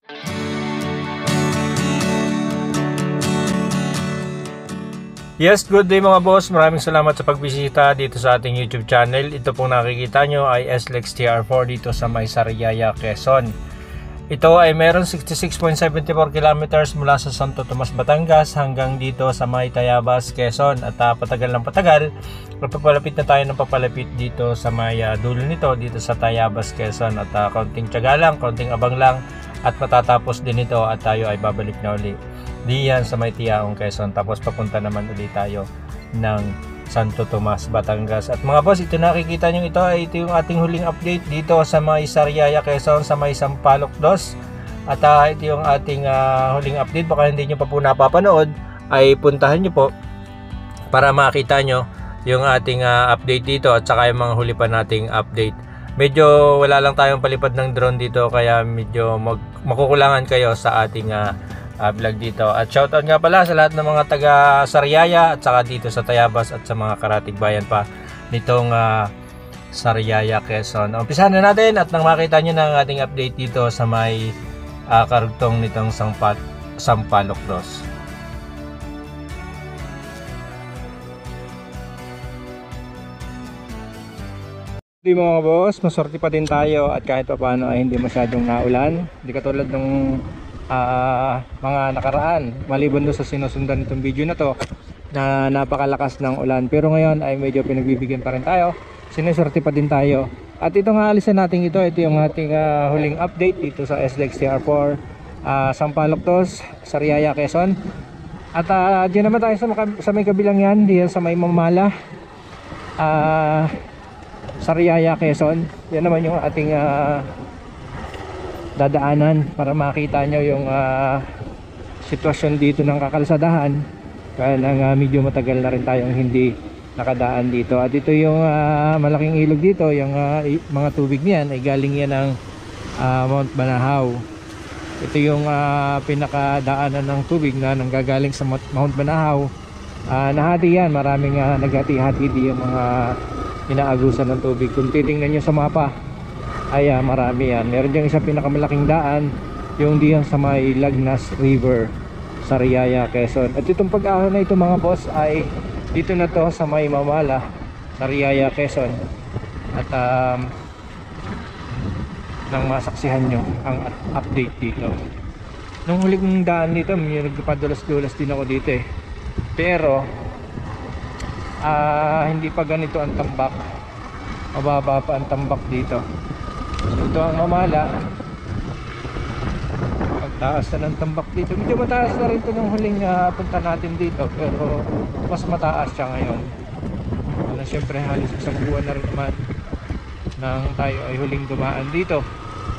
Yes, good day mga boss. Maraming salamat sa pagbisita dito sa ating YouTube channel. Ito pong nakikita nyo ay SLEX TR4 dito sa may Sariaya, Quezon. Ito ay meron 66.74 kilometers mula sa Santo Tomas, Batangas hanggang dito sa may Tayabas, Quezon. At patagal ng patagal, papalapit na tayo ng papalapit dito sa may dulo nito, dito sa Tayabas, Quezon. At kaunting tiyaga lang, kaunting abang lang at matatapos din ito at tayo ay babalik na uli diyan sa may Tiaong, Quezon. Tapos papunta naman ulit tayo ng Santo Tomas, Batangas. At mga boss, ito nakikita nyo, ito yung ating huling update dito sa may Sariaya, Quezon, sa may Sampaloc 2. At ito yung ating huling update. Baka hindi nyo pa po napapanood, ay puntahan nyo po para makita nyo yung ating update dito at saka yung mga huli pa nating update. Medyo wala lang tayong palipad ng drone dito, kaya medyo makukulangan kayo sa ating vlog dito. At shoutout nga pala sa lahat ng mga taga Sariaya at saka dito sa Tayabas at sa mga karatig bayan pa nitong Sariaya, Quezon. Umpisahan na natin at nang makita nyo ng ating update dito sa may karugtong nitong Sampaloc 2. Mga boss, maswerte pa din tayo at kahit pa paano ay hindi masyadong naulan. Hindi katulad ng mga nakaraan, maliban doon sa sinusundan nitong video na to na napakalakas ng ulan. Pero ngayon ay medyo pinagbibigyan pa rin tayo, sineswerte pa din tayo. At ito nga alisan natin ito yung ating huling update dito sa SLEX TR4 Sampaloc 2, Sariaya, Quezon. At diyan naman tayo sa may kabilang yan, diyan sa may Mamala, Sariaya, Quezon. Yan naman yung ating dadaanan para makita nyo yung sitwasyon dito ng kakalsadahan. Kaya lang medyo matagal na rin tayong hindi nakadaan dito. At ito yung malaking ilog dito, yung mga tubig niyan ay galing yan ng Mount Banahaw. Ito yung pinakadaanan ng tubig na nanggagaling sa Mount Banahaw. Nahati yan, maraming naghati-hati yung mga inaagusan ng tubig. Kung titingnan nyo sa mapa ay marami yan. Meron dyan isang pinakamalaking daan, yung diyan sa may Lagnas River, Sariaya, Quezon. At itong pag-ahon na ito mga boss ay dito na to sa may Mamala, Sariaya, Quezon. At nang masaksihan nyo ang update dito. Nung huling daan dito, may nagpadulas-dulas din ako dito eh. Pero hindi pa ganito ang tambak, mababa pa ang tambak dito. Ito ang Mamala, pagtaas na ng tambak dito. Medyo mataas na rin ito nung huling punta natin dito, pero mas mataas siya ngayon. Siyempre halos isang buwan na rin naman nang tayo ay huling dumaan dito,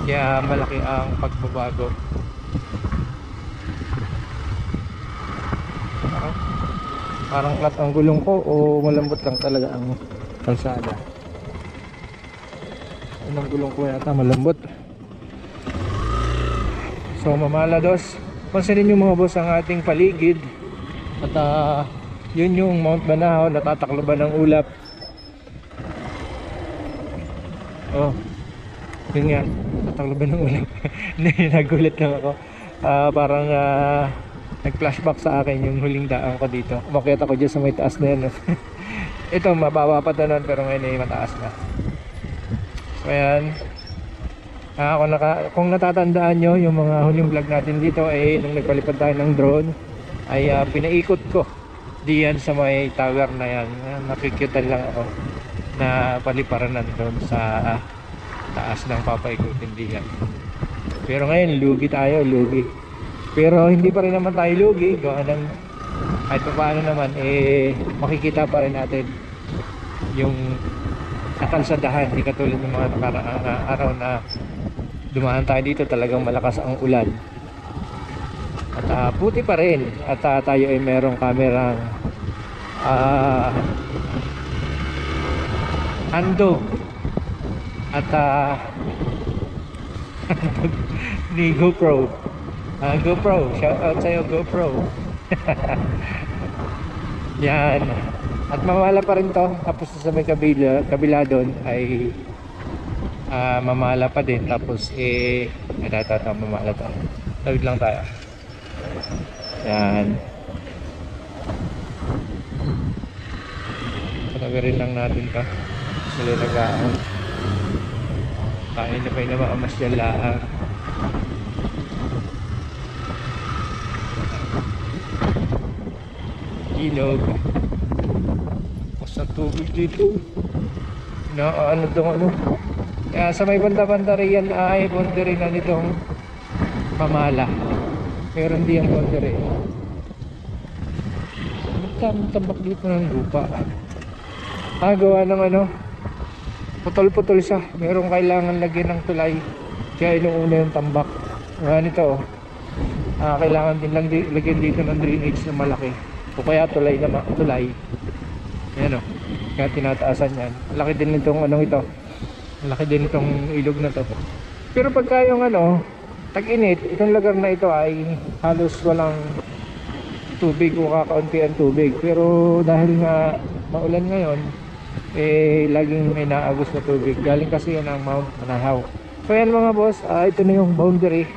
kaya malaki ang pagbabago. Parang flat ang gulong ko o malambot lang talaga ang kalsada? Ang gulong ko yata malambot. So Mamala 2, pansinin nyo mga boss ang ating paligid. At yun yung Mount Banahaw, natatakloban ng ulap. Oh, yun nga, natatakloban ng ulap. Nagulat lang ako. Parang nag-flashback sa akin yung huling daan ko dito. Umakyat ako dyan sa may taas na yan. Ito mababa pa doon, pero ngayon ay mataas na. So ayan, kung natatandaan nyo yung mga huling vlog natin dito ay nung nagpalipad tayo ng drone ay pinaikot ko diyan sa may tower na yan. Nakikitan lang ako na paliparan ng drone sa taas ng papaikutin diyan. Pero ngayon lugi tayo, lugi. Pero hindi pa rin naman tayo lugi, gawa ng kahit pa paano naman makikita pa rin natin yung kalsadahan. Hindi katulad ng mga nakaraang araw na dumaan tayo dito, talagang malakas ang ulan at puti pa rin. At tayo ay merong kamerang handog at ni GoPro. GoPro, shout out sa'yo GoPro. Yan. At Mamala pa rin to. Tapos sa may kabila doon ay mamala pa din. Tapos mamala tayo. Tawid lang tayo. Yan. Panawirin lang natin ka. Sila nag-aahon. Kain na pa yung namamas dyan laang. Ilog. Sa tubig dito. Ano itong ano. Sa may banda-banda riyan ay boundary na nitong mamala. Pero hindi ang boundary. Tambak dito ng lupa. Gawa ng ano, putol-putol siya. Merong kailangan lagyan ng tulay. Kaya inuuna yung tambak. Ganito kailangan din lang lagyan dito ng drainage na malaki. O kaya tulay na tulay. Ayan o. Kaya tinataasan yan. Malaki din itong anong ito. Malaki din itong ilog na to. Pero pagka yung tag-init, itong lugar na ito ay halos walang tubig o kakaunti ang tubig. Pero dahil nga maulan ngayon, laging may naagos na tubig. Galing kasi yan ang Mount Manahaw. So yan mga boss, ito na yung boundary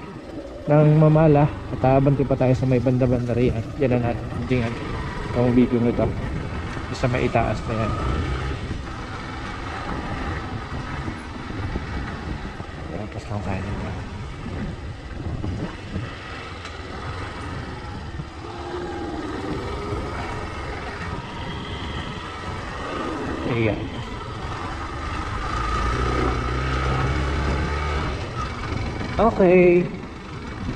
ng mamala. At abanti pa tayo sa may banda-banda riyan. Yan na natin. Hindi nga itong video nito. Sa may itaas na yan. Tapos lang tayo nito. Ayan. Okay.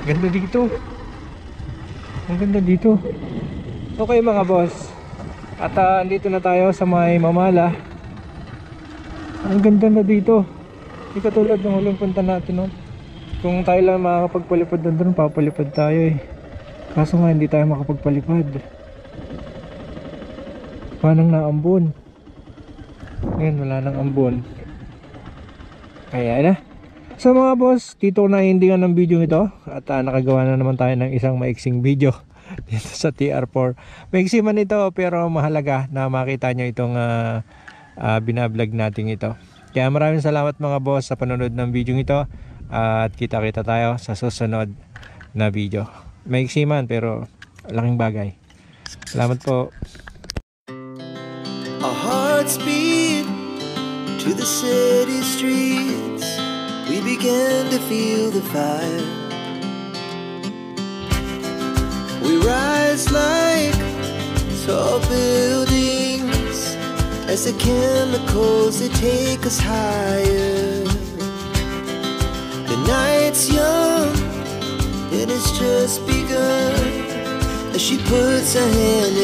Ganda dito. Ang ganda dito. Okay mga boss. At andito na tayo sa may mamala. Ang ganda na dito. Hindi katulad ng huling punta natin noon. Kung tayo lang makakapagpalipad doon, papalipad tayo eh. Kaso nga hindi tayo makapagpalipad. Panang naambon. Ngayon wala nang ambon. Kaya na. So mga boss, dito na endingan ng video ito. At nakagawa na naman tayo ng isang maiksing video dito sa TR4. Maiksi man ito pero mahalaga na makita nyo itong binablog natin ito. Kaya maraming salamat mga boss sa panonood ng video ito. At kita-kita tayo sa susunod na video. Maiksi man pero laking bagay. Salamat po. Our hearts beat to the city streets. We began to feel the fire. We rise like tall buildings as the chemicals they take us higher. The night's young and it's just begun as she puts her hand